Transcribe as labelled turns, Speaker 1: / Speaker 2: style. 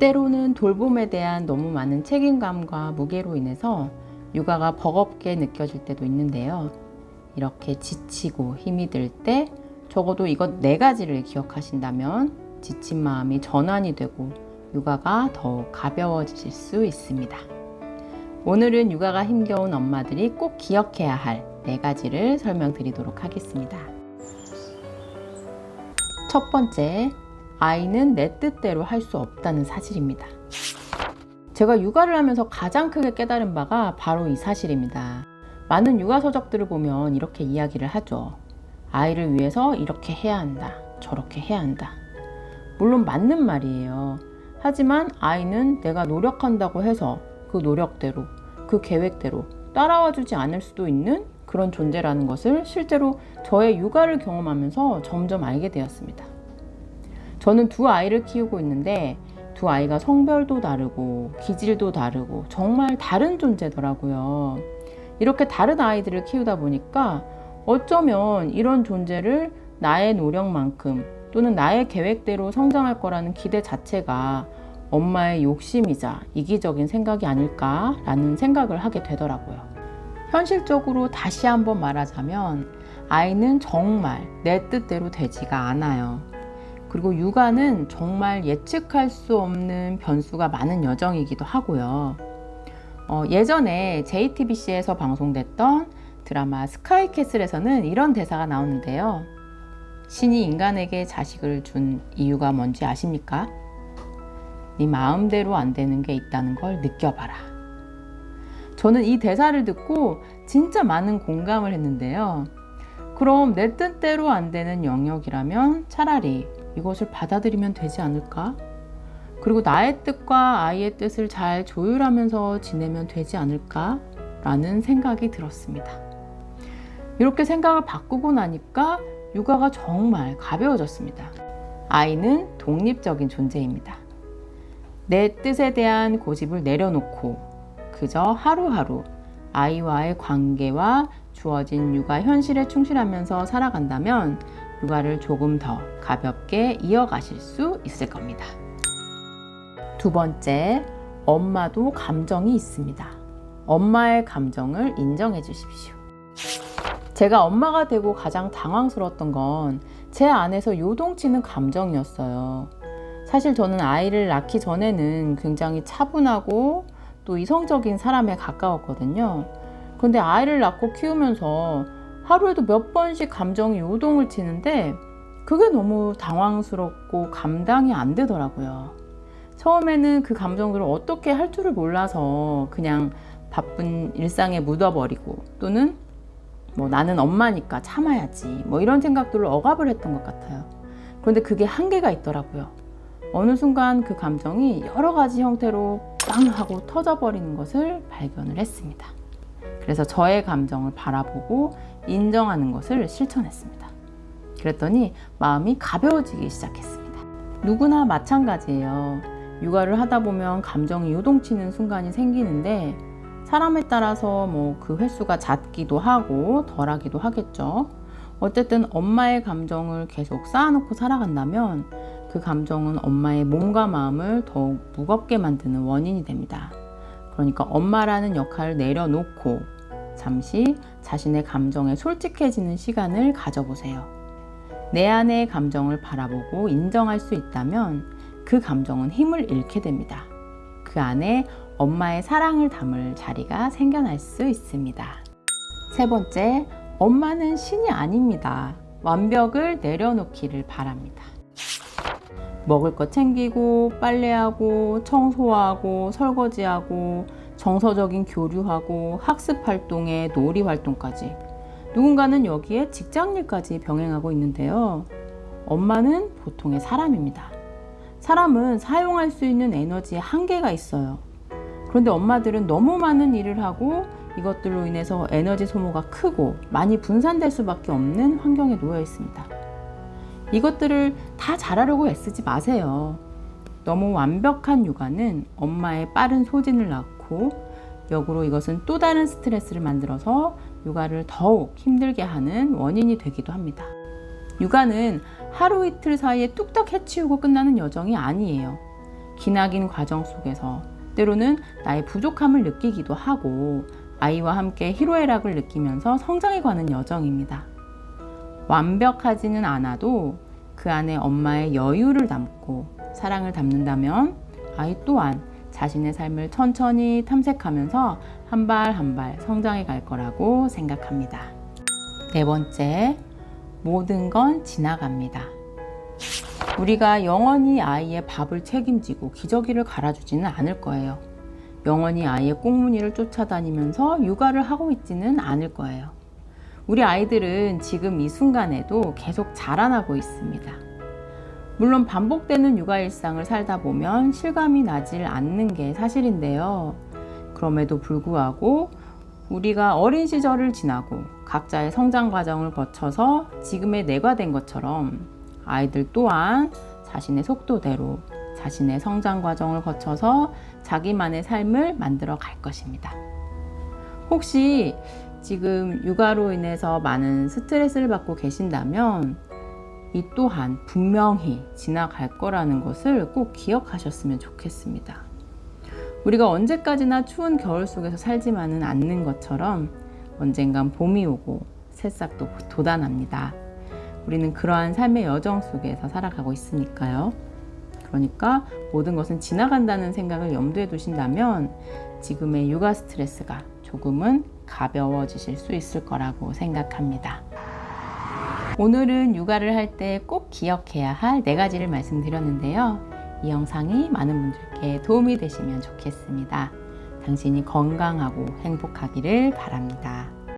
Speaker 1: 때로는 돌봄에 대한 너무 많은 책임감과 무게로 인해서 육아가 버겁게 느껴질 때도 있는데요. 이렇게 지치고 힘이 들 때 적어도 이것 4가지를 기억하신다면 지친 마음이 전환이 되고 육아가 더욱 가벼워지실 수 있습니다. 오늘은 육아가 힘겨운 엄마들이 꼭 기억해야 할 4가지를 설명드리도록 하겠습니다. 첫 번째, 아이는 내 뜻대로 할 수 없다는 사실입니다. 제가 육아를 하면서 가장 크게 깨달은 바가 바로 이 사실입니다. 많은 육아 서적들을 보면 이렇게 이야기를 하죠. 아이를 위해서 이렇게 해야 한다, 저렇게 해야 한다. 물론 맞는 말이에요. 하지만 아이는 내가 노력한다고 해서 그 노력대로, 그 계획대로 따라와 주지 않을 수도 있는 그런 존재라는 것을 실제로 저의 육아를 경험하면서 점점 알게 되었습니다. 저는 2아이를 키우고 있는데 2아이가 성별도 다르고 기질도 다르고 정말 다른 존재더라고요. 이렇게 다른 아이들을 키우다 보니까 어쩌면 이런 존재를 나의 노력만큼 또는 나의 계획대로 성장할 거라는 기대 자체가 엄마의 욕심이자 이기적인 생각이 아닐까라는 생각을 하게 되더라고요. 현실적으로 다시 한번 말하자면 아이는 정말 내 뜻대로 되지가 않아요. 그리고 육아는 정말 예측할 수 없는 변수가 많은 여정이기도 하고요. 예전에 JTBC에서 방송됐던 드라마 스카이캐슬에서는 이런 대사가 나오는데요. 신이 인간에게 자식을 준 이유가 뭔지 아십니까? 네 마음대로 안 되는 게 있다는 걸 느껴봐라. 저는 이 대사를 듣고 진짜 많은 공감을 했는데요. 그럼 내 뜻대로 안 되는 영역이라면 차라리 이것을 받아들이면 되지 않을까? 그리고 나의 뜻과 아이의 뜻을 잘 조율하면서 지내면 되지 않을까? 라는 생각이 들었습니다. 이렇게 생각을 바꾸고 나니까 육아가 정말 가벼워졌습니다. 아이는 독립적인 존재입니다. 내 뜻에 대한 고집을 내려놓고 그저 하루하루 아이와의 관계와 주어진 육아 현실에 충실하면서 살아간다면 육아를 조금 더 가볍게 이어가실 수 있을 겁니다. 2번째, 엄마도 감정이 있습니다. 엄마의 감정을 인정해 주십시오. 제가 엄마가 되고 가장 당황스러웠던 건 제 안에서 요동치는 감정이었어요. 사실 저는 아이를 낳기 전에는 굉장히 차분하고 또 이성적인 사람에 가까웠거든요. 근데 아이를 낳고 키우면서 하루에도 몇 번씩 감정이 요동을 치는데 그게 너무 당황스럽고 감당이 안 되더라고요. 처음에는 그 감정들을 어떻게 할 줄을 몰라서 그냥 바쁜 일상에 묻어버리고 또는 나는 엄마니까 참아야지 이런 생각들로 억압을 했던 것 같아요. 그런데 그게 한계가 있더라고요. 어느 순간 그 감정이 여러 가지 형태로 빵 하고 터져버리는 것을 발견을 했습니다. 그래서 저의 감정을 바라보고 인정하는 것을 실천했습니다. 그랬더니 마음이 가벼워지기 시작했습니다. 누구나 마찬가지예요. 육아를 하다 보면 감정이 요동치는 순간이 생기는데 사람에 따라서 그 횟수가 잦기도 하고 덜하기도 하겠죠. 어쨌든 엄마의 감정을 계속 쌓아놓고 살아간다면 그 감정은 엄마의 몸과 마음을 더욱 무겁게 만드는 원인이 됩니다. 그러니까 엄마라는 역할을 내려놓고 잠시 자신의 감정에 솔직해지는 시간을 가져보세요. 내 안의 감정을 바라보고 인정할 수 있다면 그 감정은 힘을 잃게 됩니다. 그 안에 엄마의 사랑을 담을 자리가 생겨날 수 있습니다. 3번째, 엄마는 신이 아닙니다. 완벽을 내려놓기를 바랍니다. 먹을 거 챙기고 빨래하고 청소하고 설거지하고 정서적인 교류하고 학습 활동에 놀이 활동까지 누군가는 여기에 직장일까지 병행하고 있는데요. 엄마는 보통의 사람입니다. 사람은 사용할 수 있는 에너지에 한계가 있어요. 그런데 엄마들은 너무 많은 일을 하고 이것들로 인해서 에너지 소모가 크고 많이 분산될 수밖에 없는 환경에 놓여 있습니다. 이것들을 다 잘하려고 애쓰지 마세요. 너무 완벽한 육아는 엄마의 빠른 소진을 낳고 역으로 이것은 또 다른 스트레스를 만들어서 육아를 더욱 힘들게 하는 원인이 되기도 합니다. 육아는 하루 이틀 사이에 뚝딱 해치우고 끝나는 여정이 아니에요. 기나긴 과정 속에서 때로는 나의 부족함을 느끼기도 하고 아이와 함께 희로애락을 느끼면서 성장해가는 여정입니다. 완벽하지는 않아도 그 안에 엄마의 여유를 담고 사랑을 담는다면 아이 또한 자신의 삶을 천천히 탐색하면서 한 발 한 발 성장해 갈 거라고 생각합니다. 네 번째, 모든 건 지나갑니다. 우리가 영원히 아이의 밥을 책임지고 기저귀를 갈아주지는 않을 거예요. 영원히 아이의 꽁무니를 쫓아다니면서 육아를 하고 있지는 않을 거예요. 우리 아이들은 지금 이 순간에도 계속 자라나고 있습니다. 물론 반복되는 육아 일상을 살다 보면 실감이 나질 않는 게 사실인데요. 그럼에도 불구하고 우리가 어린 시절을 지나고 각자의 성장 과정을 거쳐서 지금의 내가 된 것처럼 아이들 또한 자신의 속도대로 자신의 성장 과정을 거쳐서 자기만의 삶을 만들어 갈 것입니다. 혹시 지금 육아로 인해서 많은 스트레스를 받고 계신다면 이 또한 분명히 지나갈 거라는 것을 꼭 기억하셨으면 좋겠습니다. 우리가 언제까지나 추운 겨울 속에서 살지만은 않는 것처럼 언젠간 봄이 오고 새싹도 돋아납니다. 우리는 그러한 삶의 여정 속에서 살아가고 있으니까요. 그러니까 모든 것은 지나간다는 생각을 염두에 두신다면 지금의 육아 스트레스가 조금은 가벼워지실 수 있을 거라고 생각합니다. 오늘은 육아를 할 때 꼭 기억해야 할 4가지를 말씀드렸는데요. 이 영상이 많은 분들께 도움이 되시면 좋겠습니다. 당신이 건강하고 행복하기를 바랍니다.